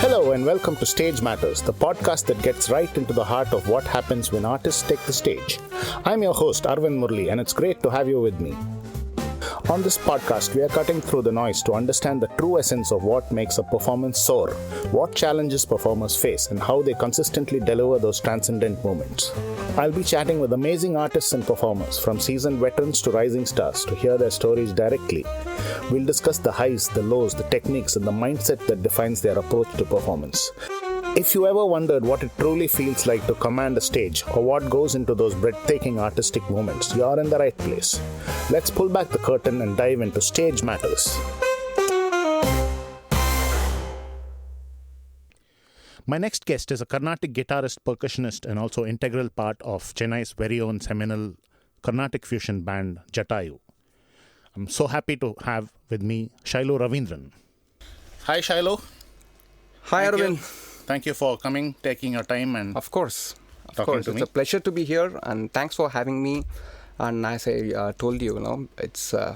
Hello and welcome to Stage Matters, the podcast that gets right into the heart of what happens when artists take the stage. I'm your host, Arvind Murli, and it's great to have you with me. On this podcast, we are cutting through the noise to understand the true essence of what makes a performance soar, what challenges performers face, and how they consistently deliver those transcendent moments. I'll be chatting with amazing artists and performers, from seasoned veterans to rising stars, to hear their stories directly. We'll discuss the highs, the lows, the techniques, and the mindset that defines their approach to performance. If you ever wondered what it truly feels like to command a stage or what goes into those breathtaking artistic moments, you're in the right place. Let's pull back the curtain and dive into Stage Matters. My next guest is a Carnatic guitarist, percussionist, and also integral part of Chennai's very own seminal Carnatic fusion band, Jattayu. I'm so happy to have with me Shylu Ravindran. Hi, Shylu. Hi, Arvind. Thank you for coming, taking your time, and Of course. talking to me. It's a pleasure to be here, and thanks for having me. And as I told you, it's a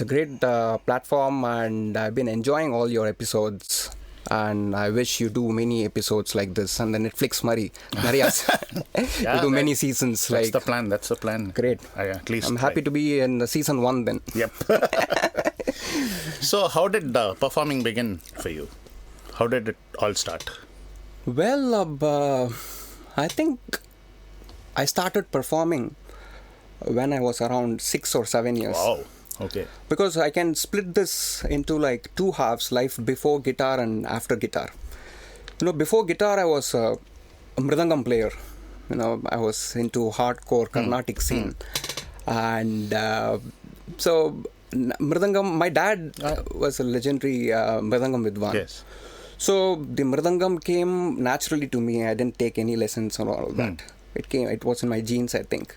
great platform, and I've been enjoying all your episodes. And I wish you do many episodes like this, and the Netflix Marias. You do many seasons. That's the plan. Great. At least I'm happy to be in the season 1 then. Yep. So, how did performing begin for you? How did it all start? Well, I think I started performing when I was around 6 or 7 years. Wow. Okay. Because I can split this into like 2 halves, life before guitar and after guitar. Before guitar I was a mridangam player. I was into hardcore Carnatic scene. And so mridangam, my dad was a legendary mridangam vidwan. Yes. So the mridangam came naturally to me. I didn't take any lessons or all that. It was in my genes, I think.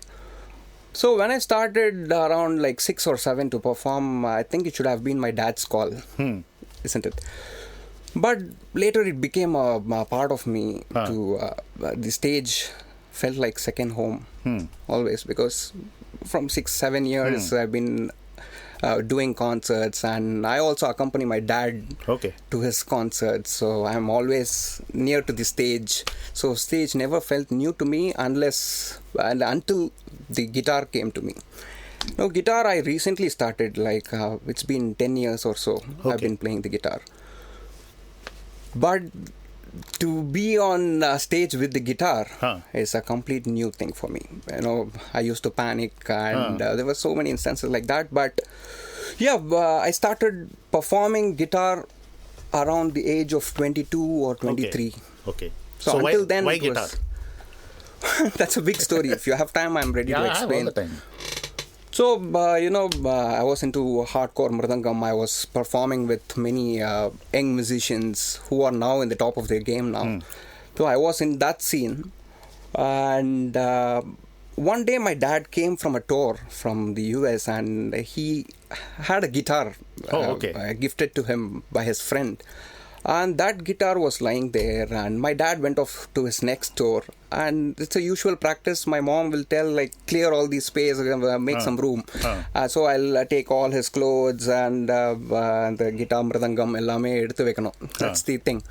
So when I started around like 6 or 7 to perform, I think it should have been my dad's call, isn't it? But later it became a part of me. The stage felt like second home always, because from 6-7 years I've been doing concerts, and I also accompany my dad to his concerts, so I'm always near to the stage. So stage never felt new to me until the guitar came to me. Guitar I recently started, it's been 10 years or so. I've been playing the guitar. But to be on stage with the guitar is a complete new thing for me. I used to panic, and there were so many instances like that. But yeah, I started performing guitar around the age of 22 or 23. Okay. So until then, why guitar? That's a big story. If you have time, I'm ready to explain. I have all the time. So, I was into hardcore mridangam. I was performing with many young musicians who are now in the top of their game now. So I was in that scene. And one day my dad came from a tour from the US, and he had a guitar gifted to him by his friend. And that guitar was lying there, and my dad went off to his next tour. And it's a usual practice. My mom will tell, clear all the space, make some room. So I'll take all his clothes and the guitar mridangam ellame eduthu vekanum. That's the thing.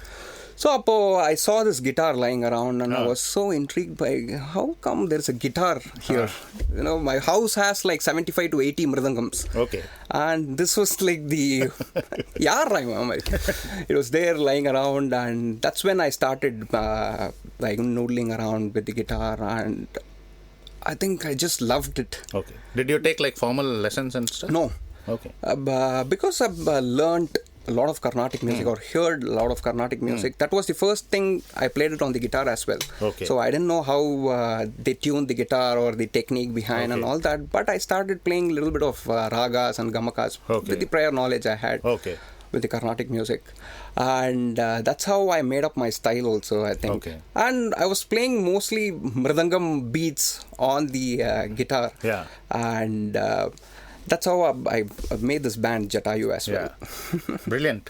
So I saw this guitar lying around, and I was so intrigued by how come there's a guitar here. My house has 75 to 80 mridangams. Okay. And this was the it was there lying around, and that's when I started noodling around with the guitar, and I think I just loved it. Okay. Did you take formal lessons and stuff? No. Okay. Because I've learned a lot of Carnatic music or heard a lot of Carnatic music. That was the first thing I played it on the guitar as well. Okay. So I didn't know how they tuned the guitar or the technique behind and all that. But I started playing a little bit of ragas and gamakas with the prior knowledge I had with the Carnatic music. And that's how I made up my style also, I think. Okay. And I was playing mostly mridangam beats on the guitar. Yeah. And that's how I made this band Jattayu as well. Yeah. Brilliant.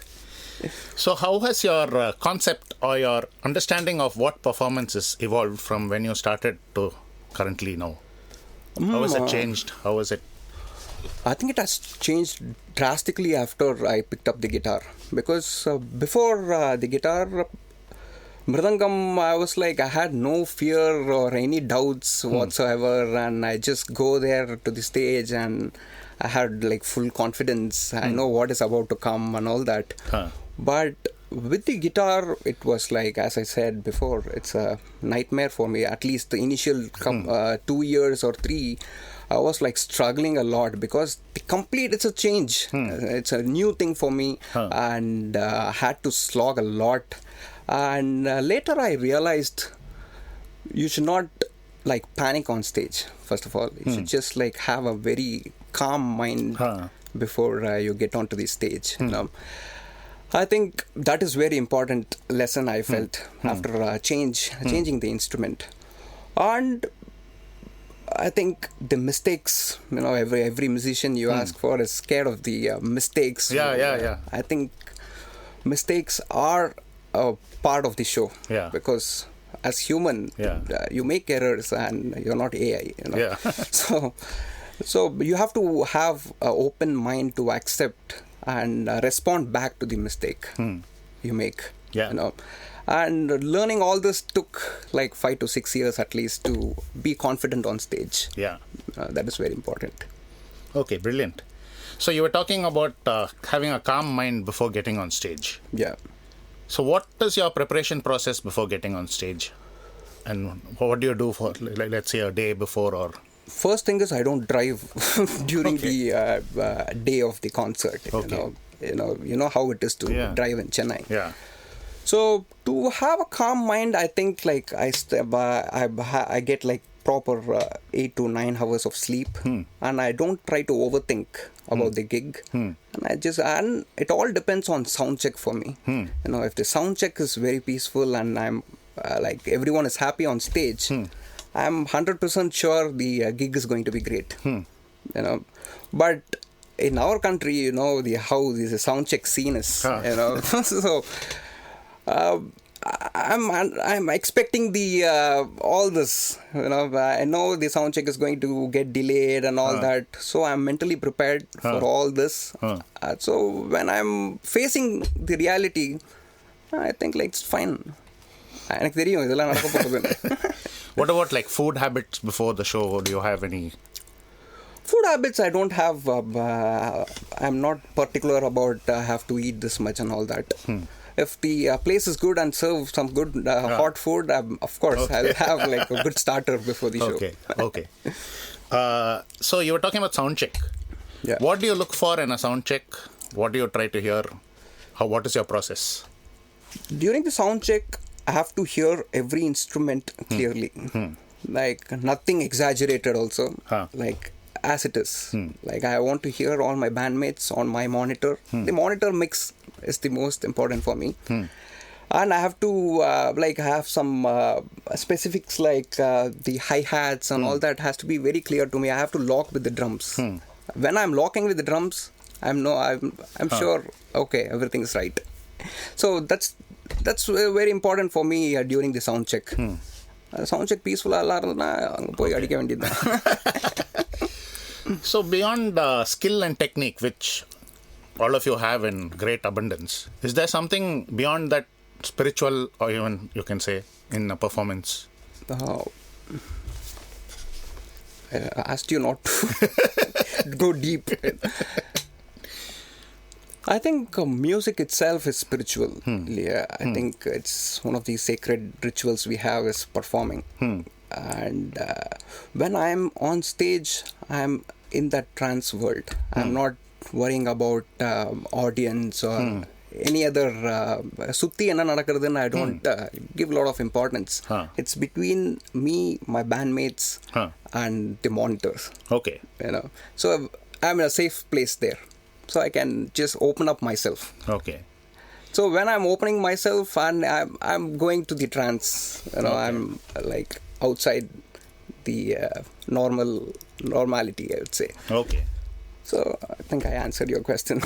So how has your concept or your understanding of what performance is evolved from when you started to currently now? How has it changed? How has it I think it has changed drastically after I picked up the guitar. Because before the guitar, mridangam, I was like, I had no fear or any doubts whatsoever, and I just go there to the stage and I had like full confidence. I know what is about to come and all that. But with the guitar, it was like, as I said before, it's a nightmare for me. At least the initial 2 years or 3, I was like struggling a lot because it's a change. It's a new thing for me, and I had to slog a lot. And later I realized you should not like panic on stage. First of all, you should just like have a very calm mind before you get onto the stage. You know? I think that is very important lesson I felt after changing the instrument. And I think the mistakes, you know, every musician you ask for is scared of the mistakes. Yeah. I think mistakes are a part of the show. Yeah. Because as human, you make errors and you're not AI. You know? Yeah. So you have to have an open mind to accept and respond back to the mistake you make. Yeah. You know, and learning all this took like 5 to 6 years at least to be confident on stage. Yeah. That is very important. Okay, brilliant. So you were talking about having a calm mind before getting on stage. Yeah. So what is your preparation process before getting on stage? And what do you do for, let's say, a day before or... First thing is I don't drive during the day of the concert. Okay. You know how it is to drive in Chennai. Yeah. So to have a calm mind, I think like I get like proper 8 to 9 hours of sleep, and I don't try to overthink about the gig. And it all depends on sound check for me. You know, if the sound check is very peaceful and I'm like everyone is happy on stage, I'm 100% sure the gig is going to be great. You know, but in our country, you know, how the sound check scene is, you know, so I'm expecting the all this, you know. I know the sound check is going to get delayed and all that, so I'm mentally prepared for all this. So when I'm facing the reality, I think like it's fine. What about like food habits before the show? Do you have any? Food habits I don't have. I'm not particular about have to eat this much and all that. If the place is good and serve some good hot food, of course I'll have like a good starter before the show. Okay. So you were talking about sound check. Yeah. What do you look for in a sound check? What do you try to hear? What is your process? During the sound check, I have to hear every instrument clearly. Like nothing exaggerated also. Like as it is. Like I want to hear all my bandmates on my monitor. The monitor mix is the most important for me. And I have to like have some specifics like the hi-hats and all that has to be very clear to me. I have to lock with the drums. When I'm locking with the drums, I'm sure, okay, everything is right. So that's very important for me during the sound check. Sound check peaceful. So beyond skill and technique, which all of you have in great abundance, is there something beyond that, spiritual or even you can say in a performance? I asked you not to go deep. I think music itself is spiritual. Yeah, I think it's one of the sacred rituals we have is performing. And when I'm on stage, I'm in that trance world. I'm not worrying about audience or any other sutti enna nadakradunu. I don't give a lot of importance. It's between me, my bandmates, and the monitors. Okay. You know, so I'm in a safe place there. So I can just open up myself. Okay. So when I'm opening myself and I'm going to the trance, you know, I'm like outside the normality, I would say. Okay. So I think I answered your question.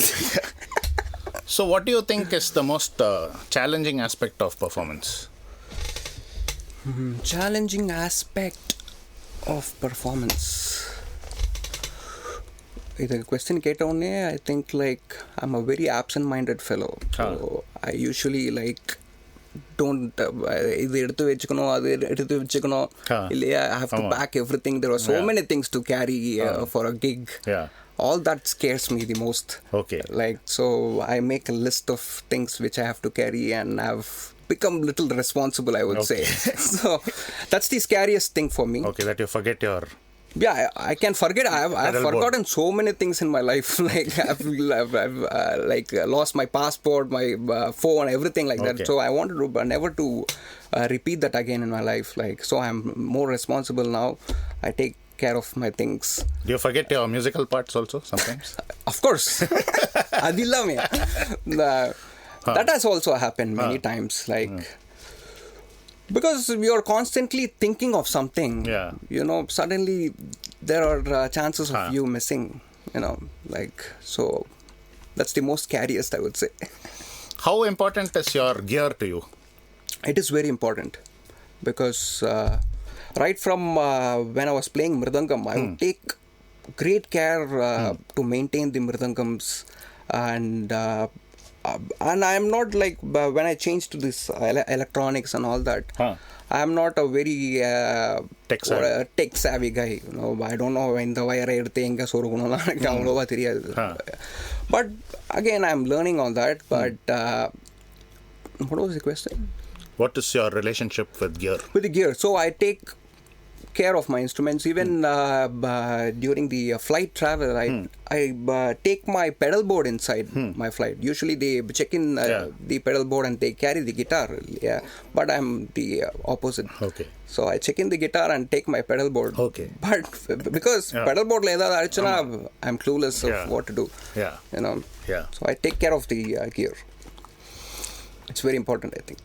So what do you think is the most challenging aspect of performance? Challenging aspect of performance. the question கேட்டோடனே I think like I'm a very absent-minded fellow. So I usually like don't இது எடுத்து வச்சுக்கணும் அது எடுத்து வச்சுக்கணும் இல்லையா I have to pack everything. There are so many things to carry for a gig. All that scares me the most. Okay. Like, so I make a list of things which I have to carry, and I've become little responsible, I would say. So that's the scariest thing for me. Okay, that you forget your... Yeah, I can forget. I've forgotten so many things in my life. Like I've like lost my passport, my phone, everything like that. So I wanted to never to repeat that again in my life. Like, so I'm more responsible now. I take care of my things. Do you forget your musical parts also sometimes? Of course. Adilla me. That has also happened many times. Like. Because you're constantly thinking of something, you know, suddenly there are chances of you missing, you know, like, so that's the most scariest, I would say. How important is your gear to you? It is very important because right from when I was playing mridangam, I would take great care to maintain the mridangams, and I'm not like when I changed to this electronics and all that. I'm not a very tech savvy guy. You know, I don't know when the wire eduthe enga sorugunala enakku avlova theriyadhu. But again, I'm learning on that. But what was the question? What is your relationship with gear? With the gear, so I take care of my instruments. Even during the flight travel, I take my pedal board inside my flight. Usually they check in the pedal board and they carry the guitar. Yeah, but I'm the opposite. Okay. So I check in the guitar and take my pedal board. Okay. But because pedal board la edha adichana, I'm clueless of what to do. Yeah. You know. Yeah. So I take care of the gear. It's very important, I think.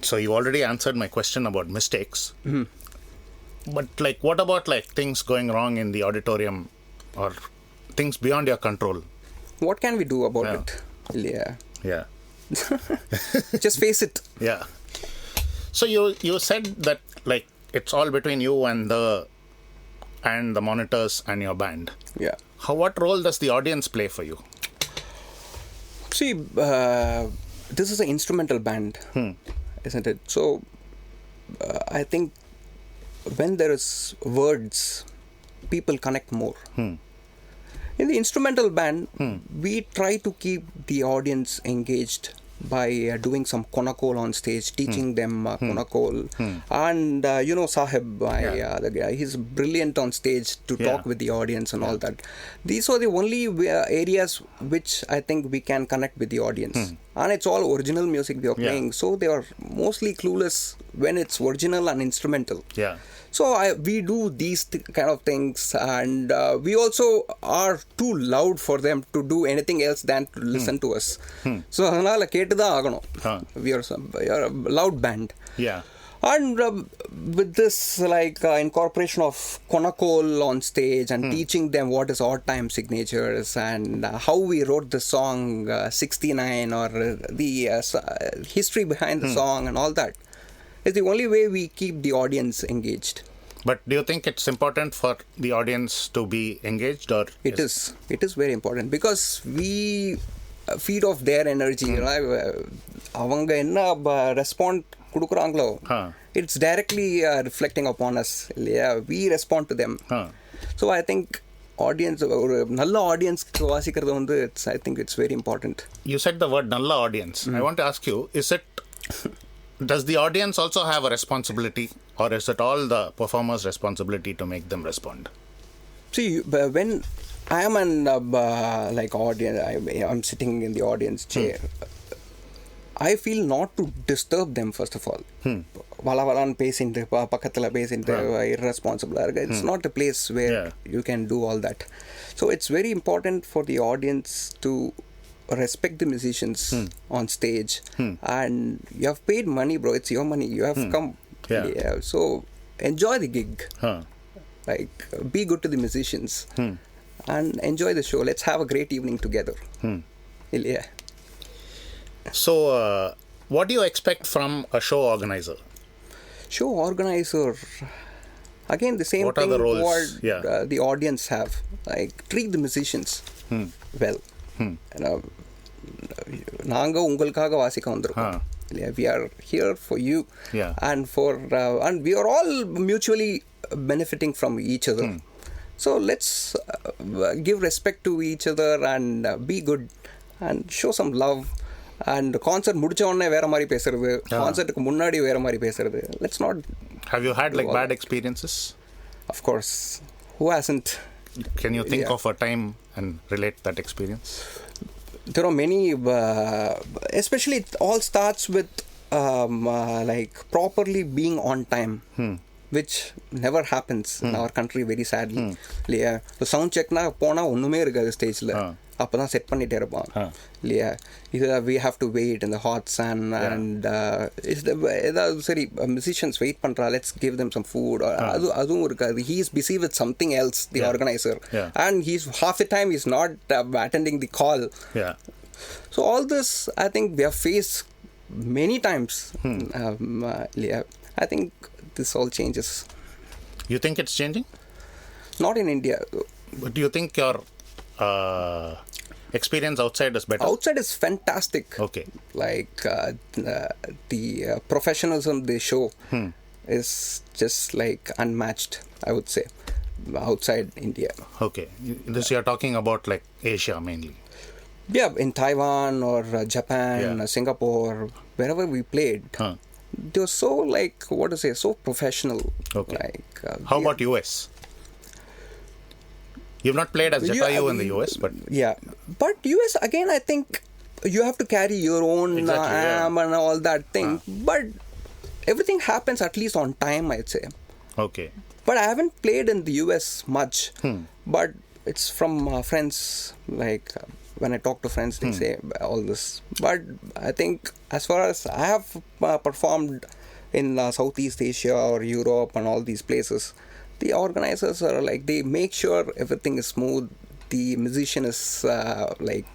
So you already answered my question about mistakes. But like, what about like things going wrong in the auditorium or things beyond your control? What can we do about it? Yeah. Just face it. Yeah. So you said that like it's all between you and the monitors and your band. Yeah. What role does the audience play for you? See, this is an instrumental band, isn't it? So I think when there is words, people connect more. In the instrumental band, we try to keep the audience engaged by doing some konakol on stage, teaching them konakol. And you know Sahib, the guy, he's brilliant on stage to talk with the audience and all that. These are the only areas which I think we can connect with the audience. And it's all original music we are playing, so they are mostly clueless when it's original and instrumental. Yeah. So we do these kind of things, and we also are too loud for them to do anything else than to listen to us. So adanaala kettu da agano. We are a loud band. Yeah. And with this like incorporation of konakol on stage and teaching them what is odd time signatures and how we wrote the song 69 or the history behind the song and all that, is the only way we keep the audience engaged. But do you think it's important for the audience to be engaged, or it is very important because we feed off their energy. You know, avanga enna respond kudukrangalo, it's directly reflecting upon us. Yeah, we respond to them. So I think audience, or nalla audience vasikkiradhu vandu, I think it's very important. You said the word nalla audience. I want to ask you, does the audience also have a responsibility, or is it all the performer's responsibility to make them respond? See, when I am an like audience, I'm sitting in the audience chair, I feel not to disturb them first of all. Valalan பேசிட்டு பக்கத்துல பேசிட்டு irresponsible. It's not a place where you can do all that. So it's very important for the audience to respect the musicians on stage, and you have paid money, bro. It's your money. You have come. So enjoy the gig. Like, be good to the musicians and enjoy the show. Let's have a great evening together. Yeah. So what do you expect from a show organizer? Show organizer, again the same What are thing the roles? what Yeah. the audience have, like treat the musicians well. நாங்க உங்களுக்காக வாசிக்க வந்திருக்கோம் இல்லையா, we are here for you. Yeah. And we are all mutually benefiting from each other. So let's give respect to each other and be good and show some love. And concert முடிச்ச உடனே வேற மாதிரி பேசுறது, கான்சர்ட்டுக்கு முன்னாடி வேற மாதிரி பேசுறது, let's not. Have you had like bad experiences? Of course, who hasn't? Can you think of a time and relate that experience? There are many, especially it all starts with like properly being on time, which never happens in our country, very sadly. இல்லையா, sound செக்னா போனால் ஒன்றுமே இருக்காது ஸ்டேஜில், அப்போ தான் set பண்ணிகிட்டே இருப்பான் இல்லையா. இது we have to wait in the hot sun and ஏதாவது சரி மியூசிஷியன்ஸ் வெயிட் பண்ணுறா, let's give them some food, அதுவும் இருக்காது. he is busy with something else, the organizer, and he's half the time he's not attending the call. So all this I think we have faced many times. I think this all changes. You think it's changing? Not in India. But do you think your experience outside is better? Outside is fantastic. Okay. Like the professionalism they show is just like unmatched, I would say, outside India. Okay. This you're talking about like Asia mainly. Yeah, in Taiwan or Japan, Singapore, wherever we played, they were so like, what to say, so professional. Okay. Like, how about US? You've not played as Jattayu in the US, but... Yeah. But US, again, I think you have to carry your own amp and all that thing. But everything happens at least on time, I'd say. Okay. But I haven't played in the US much. But it's from friends, like... when I talk to friends, they say all this. But I think as far as I have performed in Southeast Asia or Europe and all these places, the organizers are like, they make sure everything is smooth. The musician is like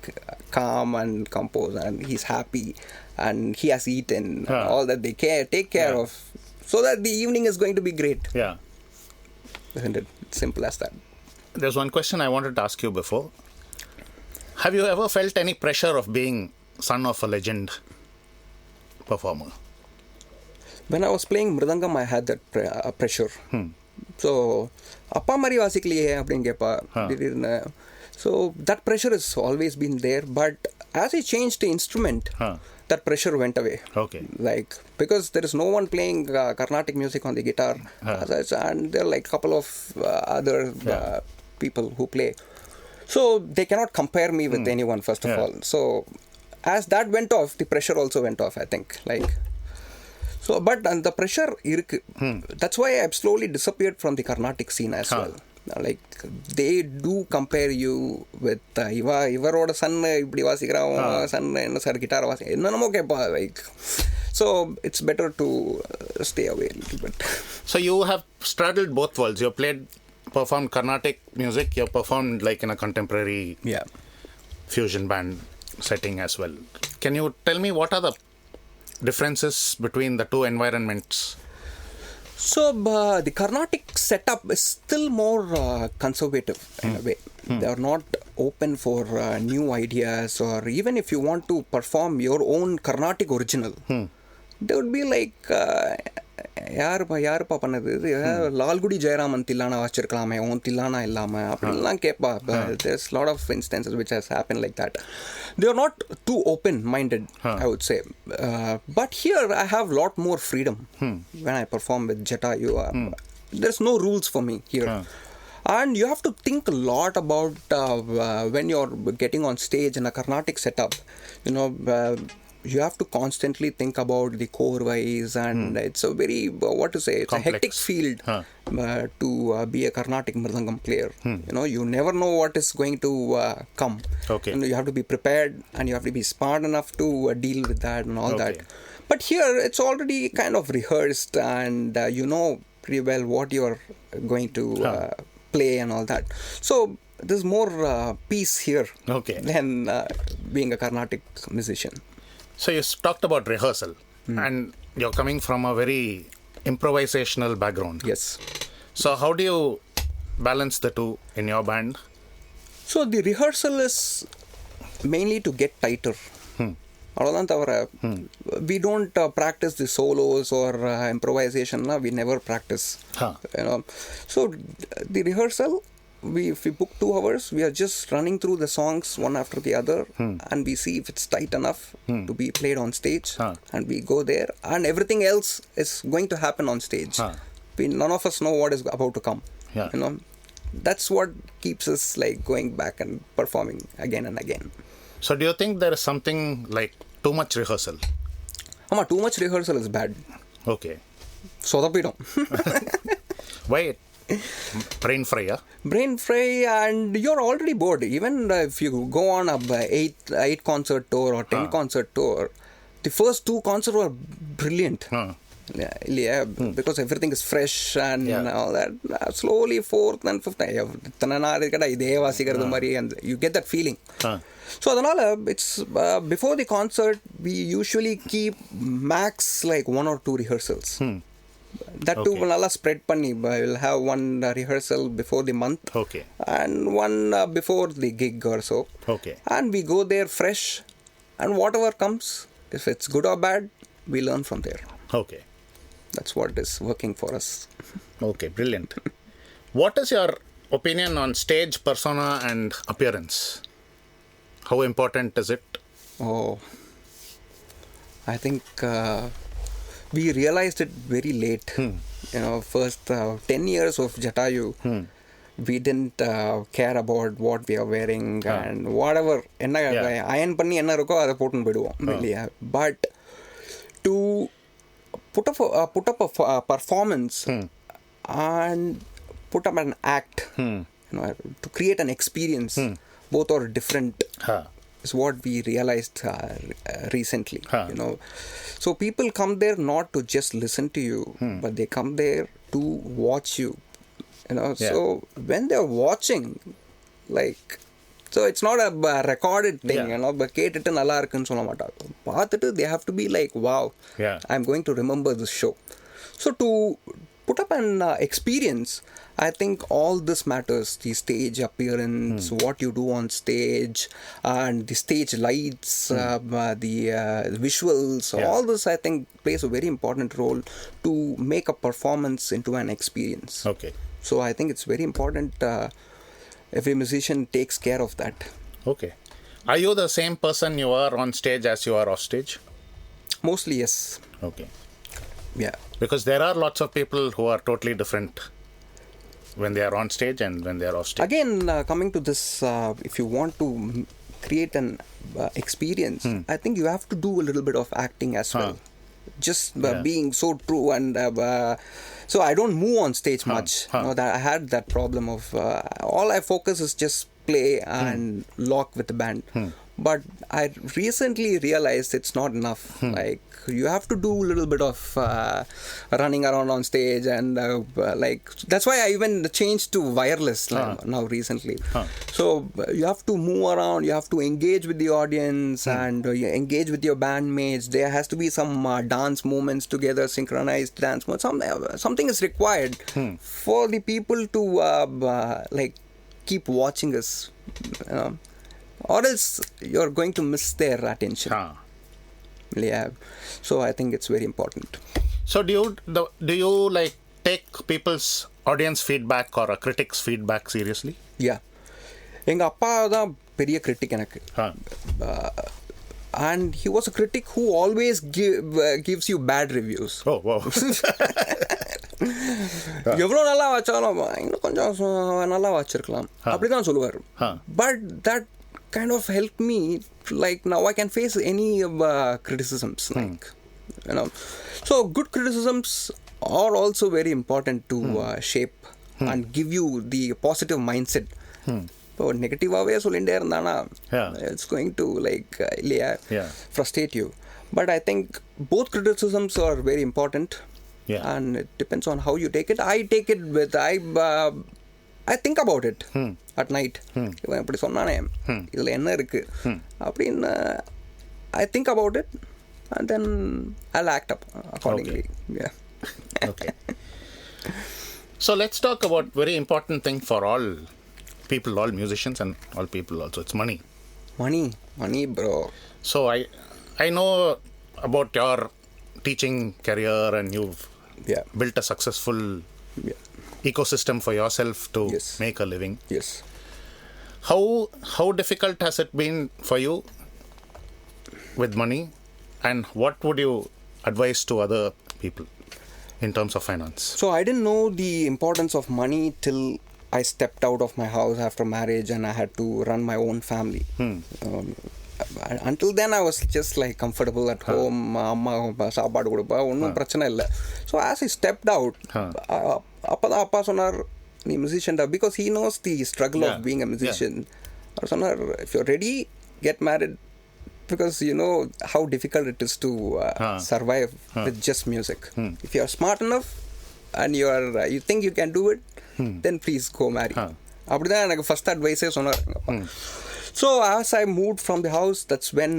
calm and composed and he's happy and he has eaten. All that they take care of, so that the evening is going to be great. Yeah. Isn't it? Simple as that. There's one question I wanted to ask you before. Have you ever felt any pressure of being son of a legend performer? When I was playing mridangam, I had that pressure. So, appa mari vasikliye அப்படினு கேப்பா திடீர்னு. So, that pressure has always been there. But as I changed the instrument, that pressure went away. Okay. Like, because there is no one playing Carnatic music on the guitar. And there are like a couple of other people who play. So they cannot compare me with anyone, first of all. So as that went off, the pressure also went off, I think. Like, so, but and the pressure, that's why I've slowly disappeared from the Carnatic scene as well. Like, they do compare you with ivaroda son இப்படி வாசிக்கிறான், son என்ன sir guitar வாசி என்னென்னமோ கேட்பா. Like, so it's better to stay away a little bit. So you have straddled both worlds. You performed Carnatic music, you performed like in a contemporary fusion band setting as well. Can you tell me what are the differences between the two environments? So the Carnatic setup is still more conservative in a way. They are not open for new ideas, or even if you want to perform your own Carnatic original, they would be like யாருப்பா பண்ணது, லால்குடி ஜெயராமன் தில்லானா வச்சிருக்கலாமே, உன் தில்லானா இல்லாமல் அப்படின்லாம் கேட்பா. There's a lot of instances which has happened like that. They are not too open-minded, I would say. But here I have a lot more freedom when I perform with Jattayu. There's no rules for me here. And you have to think a lot about when you're getting on stage in a Carnatic setup. You know, you have to constantly think about the core wise, and it's a very, what to say, it's complex. A hectic field to be a Carnatic mridangam player. You know, you never know what is going to come. Okay. And you have to be prepared, and you have to be smart enough to deal with that and all that. But here it's already kind of rehearsed, and you know pretty well what you're going to play and all that. So there's more peace here than being a Carnatic musician. So you talked about rehearsal, and you're coming from a very improvisational background. Yes. So how do you balance the two in your band? So the rehearsal is mainly to get tighter. அவ்வளோதான் தவிர we don't practice the solos or improvisation. We never practice. So the rehearsal, if we book 2 hours, we are just running through the songs one after the other, and we see if it's tight enough to be played on stage, and we go there, and everything else is going to happen on stage. None of us know what is about to come. That's what keeps us like going back and performing again and again. So do you think there is something like too much rehearsal? Too much rehearsal is bad. Okay. சொதப்பிடும். Why? Brain fry, yeah? Brain fry, and you're already bored. Even if you go on a 8 concert tour or 10 concert tour, the first 2 concerts were brilliant. Yeah, because everything is fresh and all that. Slowly 4th and 5th, and you get that feeling. So adanaala, it's before the concert we usually keep max like 1 or 2 rehearsals. That too will nalla spread panni. We'll have 1 rehearsal before the month, and 1 before the gig or so. And we go there fresh, and whatever comes, if it's good or bad, we learn from there. That's what is working for us. Okay, brilliant. What is your opinion on stage persona and appearance? How important is it? I think we realized it very late. First 10 years of Jattayu, we didn't care about what we are wearing and whatever. Iron panni enna irukko adha pottu poiduvom. But to put up a performance and put up an act, to create an experience, both are different. Is what we realized recently. So people come there not to just listen to you, but they come there to watch you. So when they're watching, like, so it's not a recorded thing, but கேட்டுட்டு நல்லா இருக்குன்னு சொல்ல மாட்டாங்க. பார்த்துட்டு they have to be like, wow, I'm going to remember this show. So to put up an experience, I think all this matters. The stage appearance, what you do on stage, and the stage lights, the visuals, all this I think plays a very important role to make a performance into an experience. So I think it's very important. Every musician takes care of that. Are you the same person you are on stage as you are off stage? Mostly, yes. Because there are lots of people who are totally different when they are on stage and when they are off stage. Again, coming to this, if you want to create an experience, I think you have to do a little bit of acting as well. Just being so true, and so I don't move on stage much. That I had that problem of all I focus is just play and lock with the band. But I recently realized it's not enough. Like, you have to do a little bit of running around on stage, and like, that's why I even changed to wireless now recently. So you have to move around, you have to engage with the audience, and you engage with your bandmates. There has to be some dance movements together, synchronized dance movements. Something is required for the people to like keep watching us. Or else you're going to miss their attention. So I think it's very important. So do you like take people's audience feedback or a critic's feedback seriously? எங்கள் அப்பா தான் பெரிய critic எனக்கு. And he was a critic who always gives you bad reviews. எவ்வளோ நல்லா வச்சாலும் இன்னும் கொஞ்சம் நல்லா வச்சிருக்கலாம் அப்படி தான் சொல்லுவார். But that kind of helped me, like, now I can face any criticisms, like, so good criticisms are also very important to shape and give you the positive mindset. இப்போ நெகட்டிவாகவே சொல்லிகிட்டே இருந்தானா it's going to like frustrate you. But I think both criticisms are very important, and it depends on how you take it. I take it with I think about it at night. இவன் இப்படி சொன்னானே, இதில் என்ன இருக்கு அப்படின்னு I think about it, and then I'll act up accordingly. So let's talk about very important thing for all people, all musicians and all people also. It's money. Money, bro. So I know about your teaching career, and you've built a successful ecosystem for yourself to make a living. Yes. How difficult has it been for you with money, and what would you advise to other people in terms of finance? So I didn't know the importance of money till I stepped out of my house after marriage and I had to run my own family. Until then I was just like comfortable at home. Amma சாப்பாடு கொடுப்பா ஒன்றும் பிரச்சனை இல்லை. So as I stepped out, அப்பதான் அப்பா சொன்னார், நீ musician da, because he knows the struggle of being a musician. அவர் சொன்னார், if you're ready, get married, because you know how difficult it is to survive with just music. If you're smart enough and you think you can do it, then please go marry. அப்படிதான் எனக்கு first advice சொன்னார். So as I moved from the house, that's when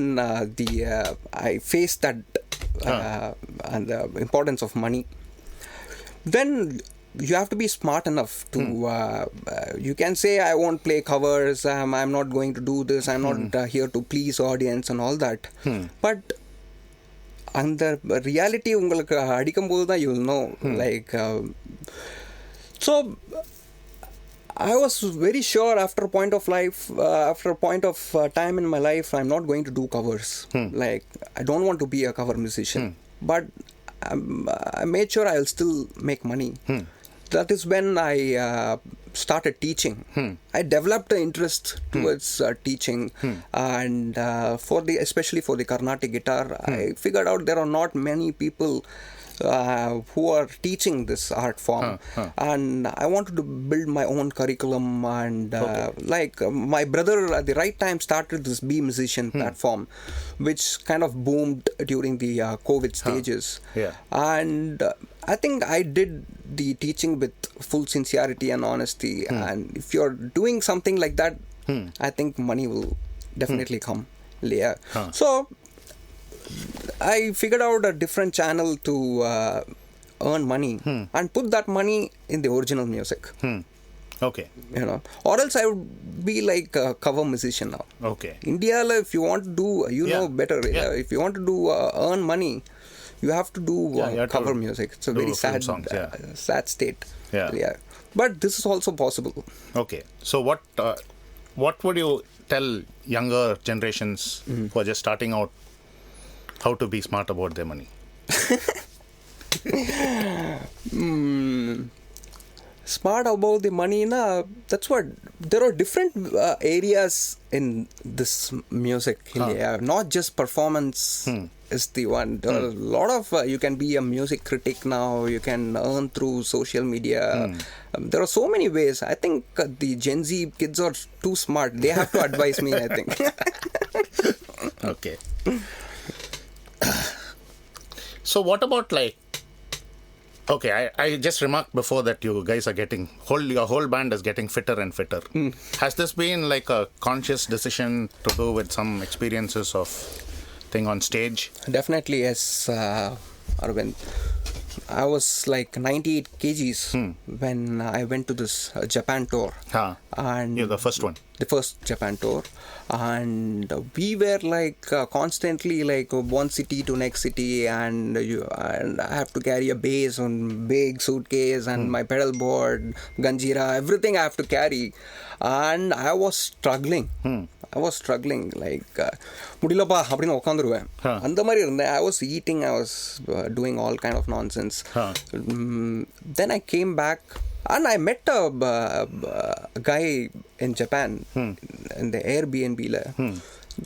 I faced that and the importance of money. Then you have to be smart enough to you can say, I won't play covers, I'm not going to do this, I'm not here to please audience and all that. But and the reality உங்களுக்கு அடிக்கும்போது தான் you will know. Like so I was very sure after a point of time in my life, I'm not going to do covers. Like, I don't want to be a cover musician. But I made sure I'll still make money. That is when I started teaching. I developed an interest towards teaching, and especially for the Carnatic guitar, I figured out there are not many people who are teaching this art form, and I wanted to build my own curriculum, and my brother at the right time started this Be Musician platform, which kind of boomed during the COVID stages. And I think I did the teaching with full sincerity and honesty, and if you're doing something like that, I think money will definitely come. So I figured out a different channel to earn money and put that money in the original music. Okay. You know, or else I would be like a cover musician now. Okay. India, if you want to do, know better. If you want to do earn money, you have to do cover music. It's a very sad, sad state. But this is also possible. Okay. So what would you tell younger generations who are just starting out how to be smart about their money? Smart about the money, that's what, there are different areas in this music. Not just performance is the one. There are a lot of you can be a music critic now, you can earn through social media. There are so many ways. I think the Gen Z kids are too smart. They have to advise me, I think. Okay. So what about okay, I just remarked before that you guys are your whole band is getting fitter and fitter. Has this been like a conscious decision to do with some experiences of thing on stage? Definitely, yes, Arvind. I was like 98 kgs when I went to this Japan tour. And you're the first one. The first Japan tour. And we were like constantly like one city to next city, and I have to carry a bass on big suitcase and my pedal board, ganjira, everything I have to carry. And I was struggling. Like முடியலப்பா அப்படின்னு உட்காந்துருவேன். அந்த மாதிரி இருந்தேன். I was eating, I was doing all kind of nonsense. Then I came back and I met a guy in Japan in the Airbnb.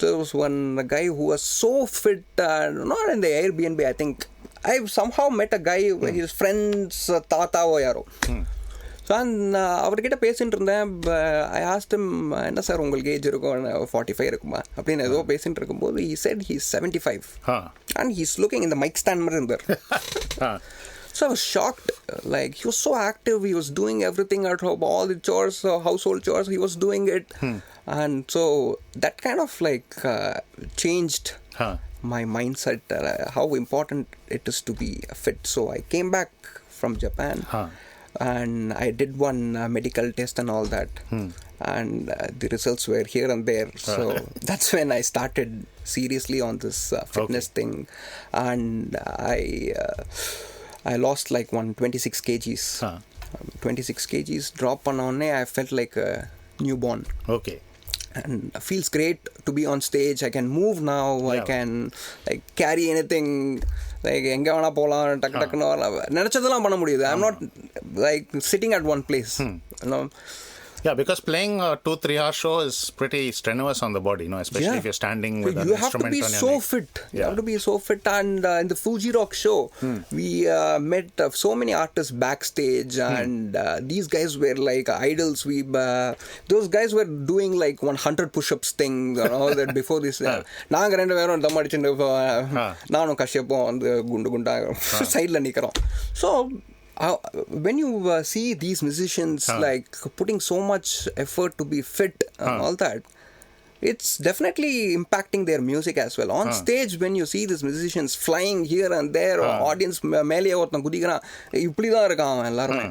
There was one guy who was so fit, not in the Airbnb, I think. I somehow met a guy, his friend's tata or yaro. So அவர்கிட்ட பேசிகிட்டு இருந்தேன். ஐ asked him, என்ன sir உங்களுக்கு age இருக்கும்? 45 இருக்குமா அப்படின்னு ஏதோ பேசிகிட்டு இருக்கும்போது he said he's 75 and he's looking in the mic stand மாதிரி இருந்தார். So I was shocked. Like, he was so active, he was doing everything at home, all the chores, household chores, he was doing it. And so that kind of like changed my mindset, how important it is to be fit. So I came back from Japan. and I did one medical test and all that, and the results were here and there. So that's when I started seriously on this fitness thing, and I lost like 26 kgs. 26 kgs drop on I felt like a newborn. Okay. And it feels great to be on stage. I can move now. I can like carry anything. Like enga vana polam tak tak nenachadala panna mudiyudhu. I'm not like sitting at one place. You know. Yeah, because playing a 2-3 hour show is pretty strenuous on the body, especially if you're standing with an instrument on your neck. You have to be so fit. You have to be so fit. And in the Fuji Rock show, we met so many artists backstage, and these guys were like idols. Those guys were doing like 100 push-ups thing and all that before this. நாங்க ரெண்டு பேரும் தம் அடிச்சுட்டு நானும் கஷ்யப்பும் வந்து குண்டு குண்டா சைடில் நிற்கிறோம். So when you see these musicians like putting so much effort to be fit and all that, it's definitely impacting their music as well. On stage, when you see these musicians flying here and there, or audience மேலே ஒருத்தன் குதிக்கிறான், இப்படி தான் இருக்கான் எல்லாருமே.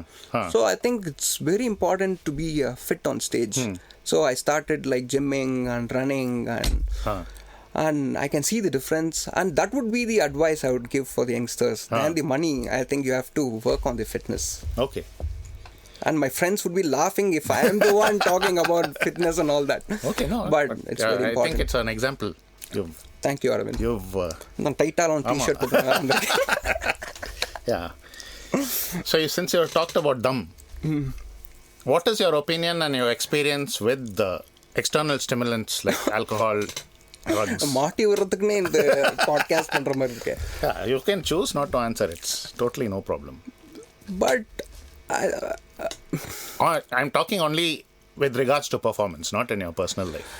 So I think it's very important to be fit on stage. So I started like gymming and running, and I can see the difference, and that would be the advice I would give for the youngsters. And the money, I think you have to work on the fitness. Okay. And my friends would be laughing if I am the one talking about fitness and all that. Okay, no. But it's very important. I think it's an example. Thank you, Aravind. You've... tight on t-shirt. Yeah. So since you talked about Dum, what is your opinion and your experience with the external stimulants like alcohol, drugs? மாட்டி விடுறதுக்குன்னே இந்த podcast பண்ற மாதிரி இருக்கு. Yeah, you can choose not to answer. It's totally no problem. But I'm talking only with regards to performance, not in your personal life.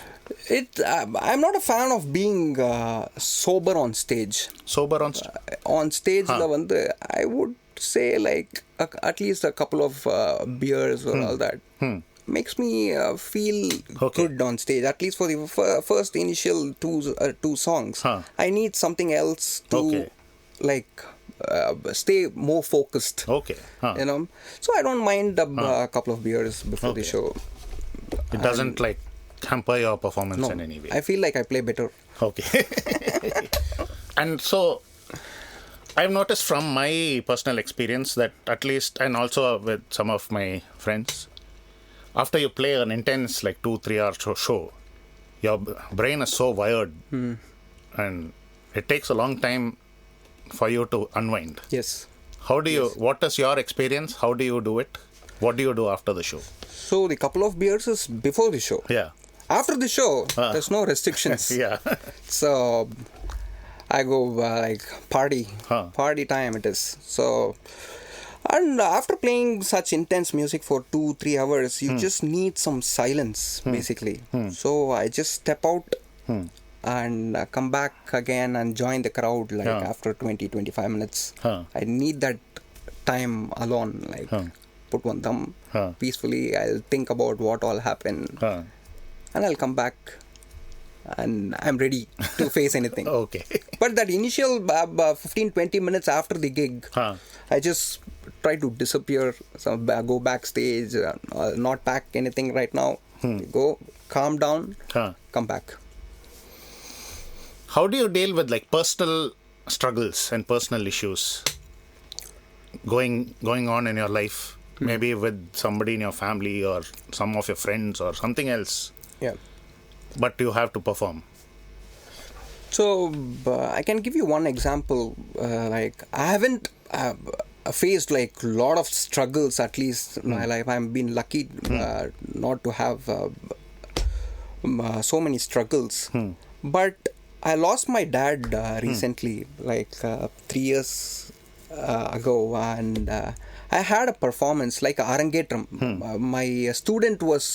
I'm not a fan of being sober on stage. Sober on stage? On stage, I would say like at least a couple of beers or all that. Makes me feel good on stage, at least for the first initial two songs. I need something else to like stay more focused. You know, so I don't mind a couple of beers before the show. It doesn't like hamper your performance in any way. I feel like I play better. Okay. And so I've noticed from my personal experience that at least, and also with some of my friends, after you play an intense like 2-3 hour show, your brain is so wired, and it takes a long time for you to unwind. Yes. What is your experience? How do you do it? What do you do after the show? So the couple of beers is before the show. Yeah. After the show, there's no restrictions. Yeah. So I go like party time it is. So, and after playing such intense music for 2-3 hours, you just need some silence basically. So I just step out and come back again and join the crowd like after 20-25 minutes. I need that time alone, like put one thumb peacefully. I'll think about what all happened, and I'll come back and I'm ready to face anything. Okay. But that initial 15-20 minutes after the gig, I just try to disappear, go backstage, not pack anything right now, go calm down, come back. How do you deal with like personal struggles and personal issues going on in your life? Maybe with somebody in your family or some of your friends or something else. Yeah. But you have to perform. So I can give you one example. Like I haven't faced like a lot of struggles, at least in my life. I've been lucky not to have so many struggles. But I lost my dad recently, like 3 years ago, and I had a performance like Arangetram. My student was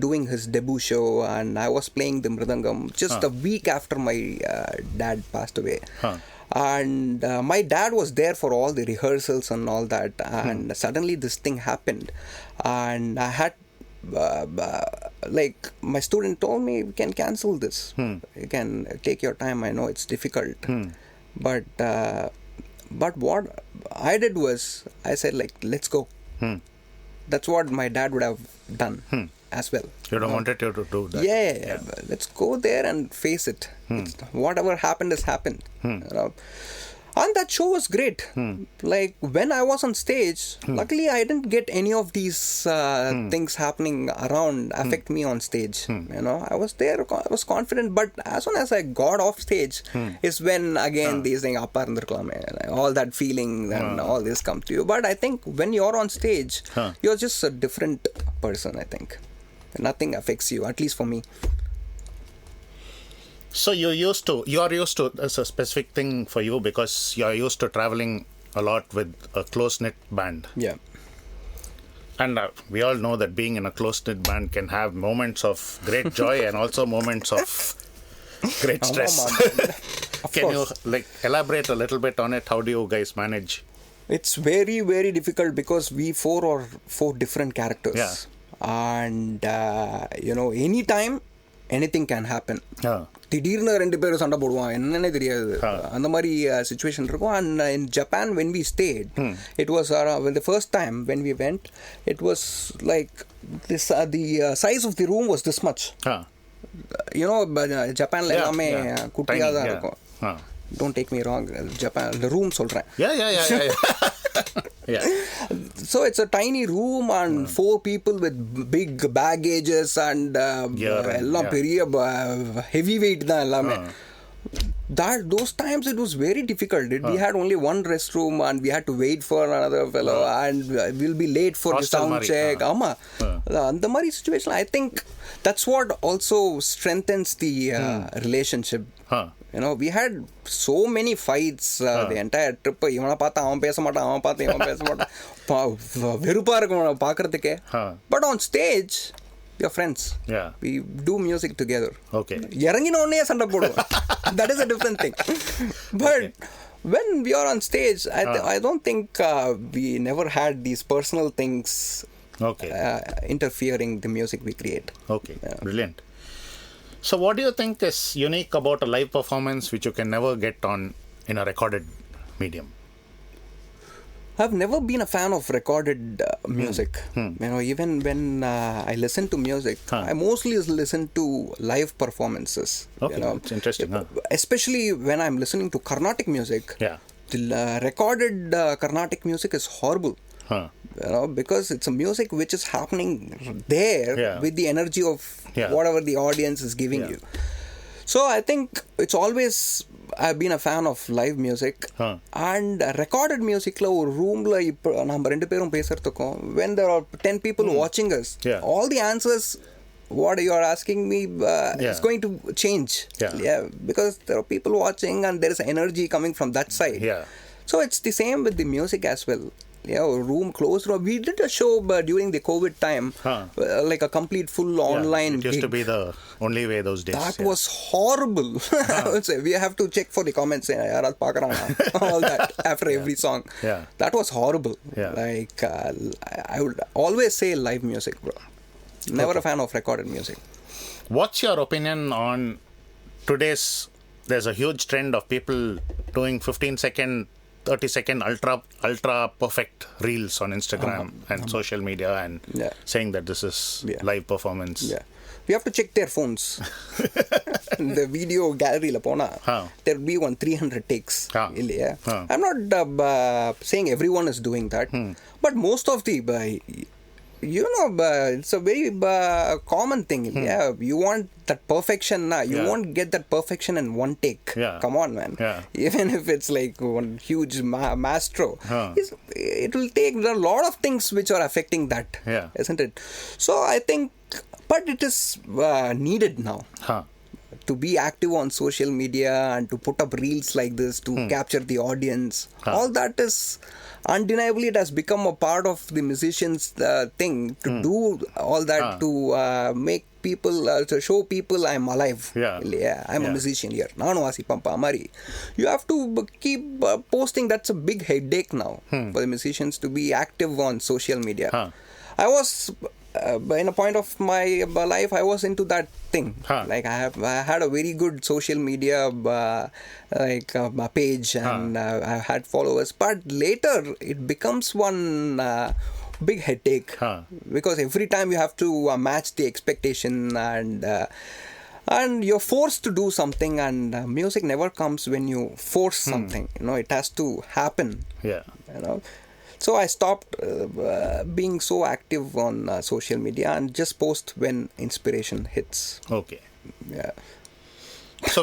doing his debut show, and I was playing the mridangam just a week after my dad passed away. And my dad was there for all the rehearsals and all that, and suddenly this thing happened, and I had like my student told me, we can cancel this, you can take your time, I know it's difficult, but what I did was I said like, let's go, That's what my dad would have done as well. You don't wanted you to do that. Yeah. Let's go there and face it. Whatever happened has happened. You know? And that show was great. Like when I was on stage, luckily I didn't get any of these things happening around affect me on stage. You know, I was there, I was confident, but as soon as I got off stage is when again these things, all that feeling and all this come to you. But I think when you're on stage, you're just a different person, I think. Nothing affects you, at least for me. So you are used to, as a specific thing for you because you're used to traveling a lot with a close-knit band. Yeah. And we all know that being in a close-knit band can have moments of great joy and also moments of great stress. Can you elaborate a little bit on it? How do you guys manage? It's very, very difficult because we four different characters. Yeah. And, anytime, anything can happen. திடீர்னு 2 பேரும் சண்டை போடுவான் என்னன்னே தெரியாது அந்த மாதிரி situation இருக்கும். And in Japan when we stayed, it was the first time when we went, it was like this the size of the room was this much. ஜப்பான்ல எல்லாமே குட்டியாக தான் இருக்கும். Don't take me wrong, Japan the room சொல்றேன். Yeah. So it's a tiny room and 4 people with big baggages and எல்லாம் பெரிய heavy weight தான் எல்லாமே. Those times it was very difficult. We had only one restroom and we had to wait for another fellow and we'll be late for the sound check. அந்த மாதிரி situation, I think that's what also strengthens the relationship. We had so many fights the entire trip. இவனை பார்த்தா அவன் பேச மாட்டான், அவன் பார்த்து இவன் பேச மாட்டான், வெறுப்பா இருக்கும் பார்க்கறதுக்கே. But on stage we are friends. We do music together. இறங்கின உடனே சண்டை போடுவோம். That is a different thing. But when we are on stage, I don't think we never had these personal things interfering the music we create. Brilliant. So what do you think is unique about a live performance which you can never get on in a recorded medium? I've never been a fan of recorded music. Even when I listen to music, I mostly listen to live performances. It's interesting. Especially when I'm listening to Carnatic music. The recorded Carnatic music is horrible. Because it's a music which is happening there with the energy of whatever the audience is giving you. So I think it's always I've been a fan of live music. And recorded music la or room la நம்ம ரெண்டு பேரும் பேசறதுக்கும் when there are 10 people watching us, all the answers what you are asking me is going to change. Because there are people watching and there is energy coming from that side. So it's the same with the music as well. Room closed. We did a show during the COVID time, like a complete full online it used gig. to be the only way those days. That was horrible. We have to check for the comments. All that after every song. That was horrible. Like I would always say live music, bro. Never a fan of recorded music. What's your opinion on today's? There's a huge trend of people doing 15-second, 30-second ultra perfect reels on Instagram and social media and saying that this is live performance. We have to check their phones. The video gallery la pona there'll be 300 takes. I'm not saying everyone is doing that, but most of the it's a very common thing. You want that perfection. You won't get that perfection in one take. Come on, man. Even if it's like one huge maestro, it will take a lot of things which are affecting that, isn't it? So I think, but it is needed now. To be active on social media and to put up reels like this to capture the audience. All that is undeniably, it has become a part of the musicians thing to do all that to make people, to show people I'm alive. I'm a musician here. You have to keep posting. That's a big headache now for the musicians to be active on social media. I was in a point of my life, I was into that thing. Like I had a very good social media page and I had followers. But later it becomes one big headache. Huh. Because every time you have to match the expectation, and you're forced to do something, and music never comes when you force something. It has to happen. Yeah. So I stopped being so active on social media and just post when inspiration hits. Okay. Yeah. So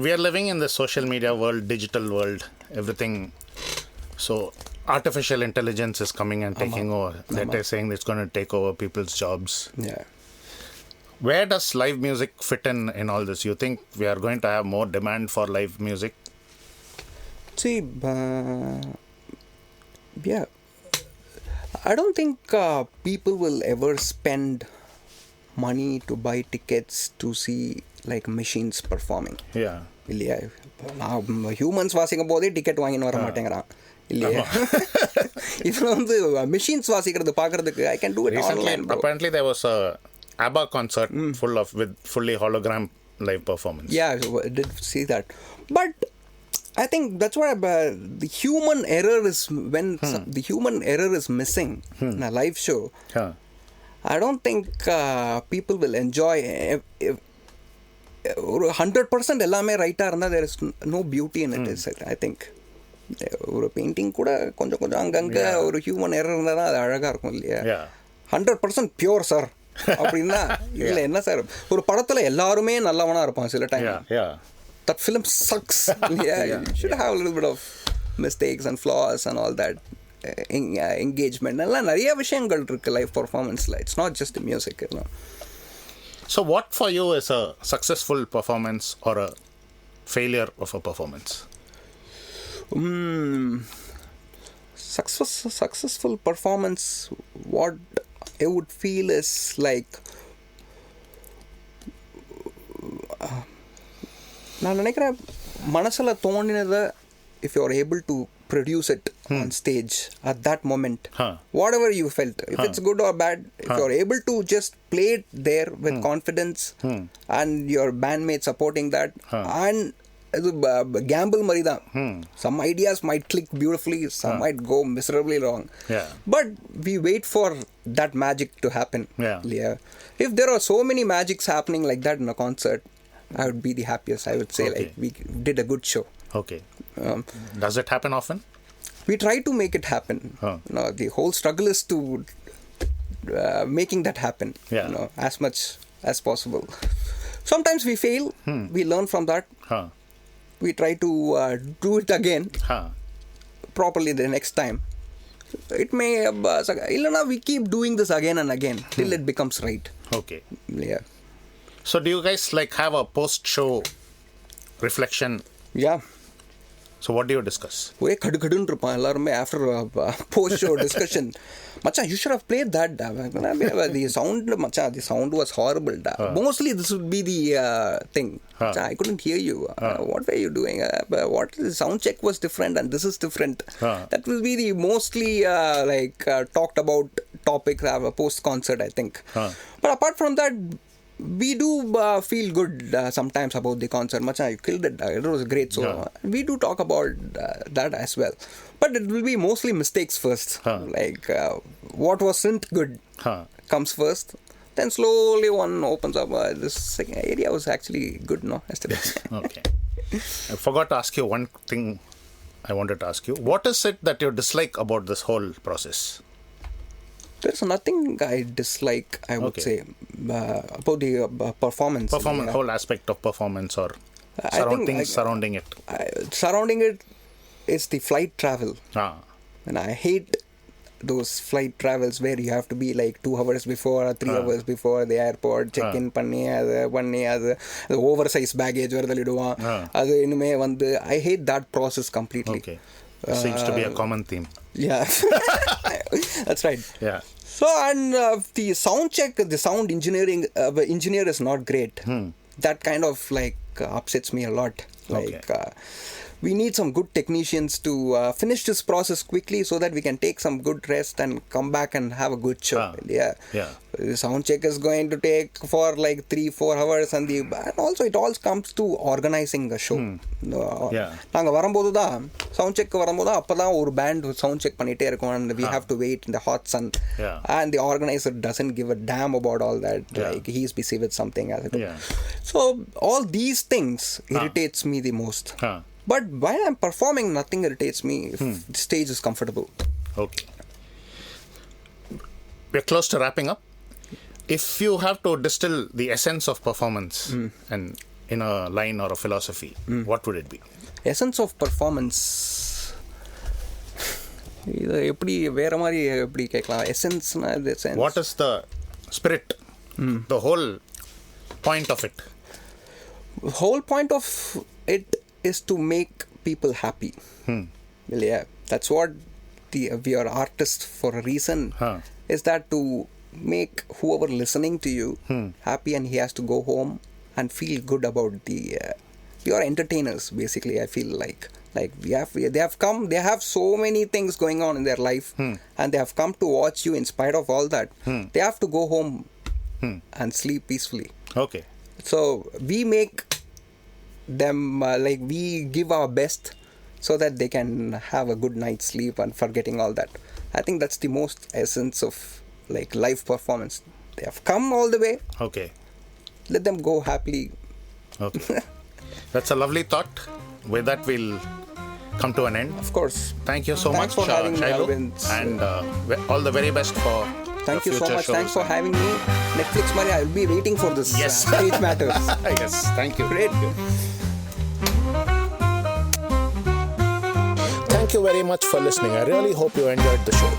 we are living in the social media world, digital world, everything. So artificial intelligence is coming and taking over. They're saying it's going to take over people's jobs. Yeah. Where does live music fit in all this? You think we are going to have more demand for live music? See, yeah. I don't think people will ever spend money to buy tickets to see like machines performing. Yeah. இல்லையா humans வாசிக்கும் போதே ticket வாங்கின்னு வர மாட்டேங்கிறான் இல்லையா இதில் வந்து machines வாசிக்கிறது பார்க்கறதுக்கு I can do it online. Apparently there was a ABBA concert with fully hologram live performance. Yeah, I did see that. But I think that's why the human error is when the human error is missing in a live show. I don't think people will enjoy 100% எல்லாமே ரைட்டாக இருந்தால் there is no beauty in it. I think ஒரு painting கூட கொஞ்சம் அங்கங்கே ஒரு human error இருந்தால் தான் அது அழகாக இருக்கும் இல்லையா? 100% பியூர் சார் அப்படின்னா இதில் என்ன சார், ஒரு படத்தில் எல்லாருமே நல்லவனாக இருப்பான் சில time. That film sucks. Yeah, you should have a little bit of mistakes and flaws and all that. Engagement எல்லாம் நிறைய விஷயங்கள் இருக்கு லைவ் பர்ஃபார்மன்ஸில். It's not just music. So what for you is a successful performance or a failure of a performance? Successful performance, what I would feel is like நான் நினைக்கிறேன் மனசில் தோணினதை if you're able to produce it on stage at that moment, whatever you felt, if it's good or bad, if you're able to just play it there with confidence and your bandmates supporting that, and gamble மாதிரி தான். Some ideas might click beautifully, some might go miserably wrong. But we wait for that magic to happen. If there are so many magics happening like that in a concert, I would be the happiest. I would say like we did a good show. Okay. Does it happen often? We try to make it happen. The whole struggle is to making that happen. As much as possible. Sometimes we fail. We learn from that. We try to do it again properly the next time. It may we keep doing this again and again till it becomes right. Okay. Yeah. So do you guys like have a post-show reflection? Yeah. So what do you discuss? ஒரே கடுன்னு இருப்பான் எல்லாருமே after post show discussion. மச்சான், you should have played that. The sound, மச்சான், the sound was horrible. Mostly this would be the thing. Machan, I couldn't hear you. What were you doing? What the sound check was different and this is different. That will be the mostly talked about topic post concert, I think. But apart from that, we do feel good sometimes about the concert. Machan, you killed it. It was great. So we do talk about that as well. But it will be mostly mistakes first. What wasn't good comes first. Then slowly one opens up. This area was actually good, no? Yesterday. Okay. I forgot to ask you one thing. I wanted to ask you. What is it that you dislike about this whole process? There's nothing I dislike, I would say, about the performance. Whole aspect of performance or surrounding it. Surrounding it is the flight travel. And I hate those flight travels where you have to be like 2 hours before or 3 hours before the airport, check-in பண்ணி அது oversized baggage வரதலிடுவான். அது இனிமே வந்து I hate that process completely. Okay. Seems to be a common theme. Yeah. That's right. Yeah. So, and the sound check, the sound engineer is not great. That kind of upsets me a lot. we need some good technicians to finish this process quickly so that we can take some good rest and come back and have a good show. Yeah. The sound check is going to take for like 3-4 hours and also it all comes to organizing a show. நாங்க வரும்போது தான் sound check வரும்போது அப்பதான் ஒரு band sound check பண்ணிட்டே இருக்கும் and we have to wait in the hot sun and the organizer doesn't give a damn about all that. Like he's busy with something else. So all these things irritates me the most. But while I'm performing, nothing irritates me if the stage is comfortable. Okay. We're close to wrapping up. If you have to distill the essence of performance and in a line or a philosophy, what would it be? Essence of performance. இது எப்படி வேற மாதிரி எப்படி கேட்கலாம்? Essenceனா the sense. What is the spirit? The whole point of it. The whole point of it is to make people happy. Well, yeah, that's what we are artists for a reason. Is that to make whoever listening to you happy, and he has to go home and feel good about you are entertainers basically. I feel like they have so many things going on in their life and they have come to watch you in spite of all that. They have to go home and sleep peacefully. Okay. So we make them we give our best so that they can have a good night's sleep and forgetting all that. I think that's the most essence of like live performance. They have come all the way. Okay. Let them go happily. Okay. That's a lovely thought. With that, we'll come to an end. Of course. Thank you so Thanks much, for having me, Shylu, Arvind. and all the very best for Thank you so much. shows. Thanks for having me. Netflix money, I'll be waiting for this. Yes. Stage matters. Yes, thank you. Great. Thank you very much for listening. I really hope you enjoyed the show.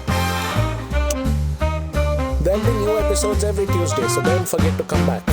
There'll be new episodes every Tuesday, so don't forget to come back.